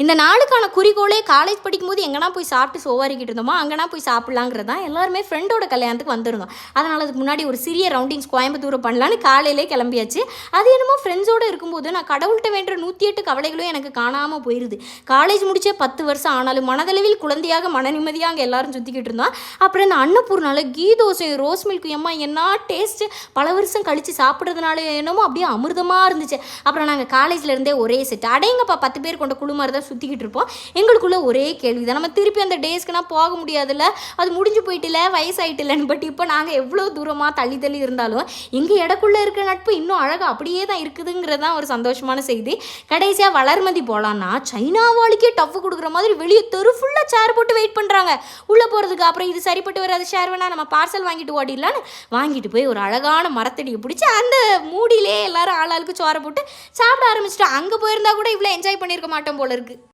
இந்த நாளுக்கான குறிக்கோளே காலேஜ் படிக்கும்போது எங்கன்னா போய் சாப்பிட்டு சோவாரிக்கிட்டு இருந்தோமோ அங்கேனா போய் சாப்பிட்லாங்கிறது தான். எல்லாருமே ஃப்ரெண்டோட கல்யாணத்துக்கு வந்திருந்தோம். அதனால் அதுக்கு முன்னாடி ஒரு சிறிய ரவுண்டிங்ஸ் கோயம்புத்தூர் பண்ணலான்னு காலையிலே கிளம்பியாச்சு. அது என்னமோ ஃப்ரெண்ட்ஸோடு இருக்கும்போது நான் கடவுள்கிட்ட வேண்டுற 108 கவலைகளும் எனக்கு காணாமல் போயிடுது. காலேஜ் முடிச்சே 10 வருஷம் ஆனாலும் மனதளவில் குழந்தையாக மன நிம்மதியாக அங்கே எல்லாரும் சுற்றிக்கிட்டு இருந்தோம். அப்புறம் இந்த அன்னப்பூர்னால கீ தோசையும் ரோஸ் மில்க்கும் எம்மா என்ன டேஸ்ட்டு, பல வருஷம் கழித்து சாப்பிட்றதுனால என்னமோ அப்படியே அமிர்தமாக இருந்துச்சு. அப்புறம் நாங்கள் காலேஜ்லேருந்தே ஒரே செட் அடையங்கப்பா 10 பேர் கொண்ட குழு மாதிரி தான் சுற்றிக்கிட்டு இருப்போம். எங்களுக்குள்ளே ஒரே கேள்வி தான், நம்ம திருப்பி அந்த டேஸ்க்குனா போக முடியாதுல்ல, அது முடிஞ்சு போயிட்டுல வயசாயிட்டுலன்னு. பட் இப்போ நாங்கள் எவ்வளோ தூரமாக தள்ளி தள்ளி இருந்தாலும் எங்கள் இடக்குள்ளே இருக்கிற நட்பு இன்னும் அழகாக அப்படியே தான் இருக்குதுங்கிறது தான் ஒரு சந்தோஷமான செய்தி. கடைசியாக வளர்மதி போகலான்னா சைனாவாளுக்கே டஃப் கொடுக்குற மாதிரி வெளியே தெரு ஃபுல்லாக சேர் போட்டு வெயிட் பண்ணுறாங்க உள்ளே போகிறதுக்கு. அப்புறம் இது சரிப்பட்டு வராது, ஷேர் வேணா நம்ம பார்சல் வாங்கிட்டு ஓடிடலான்னு வாங்கிட்டு போய் ஒரு அழகான மரத்தடியை பிடிச்சி அந்த மூடியிலே எல்லாரும் ஆளாளுக்கு சோறை போட்டு சாப்பிட ஆரம்பிச்சிட்டோம். அங்கே போயிருந்தா கூட இவ்வளோ என்ஜாய் பண்ணியிருக்க மாட்டோம் போல இருக்குது.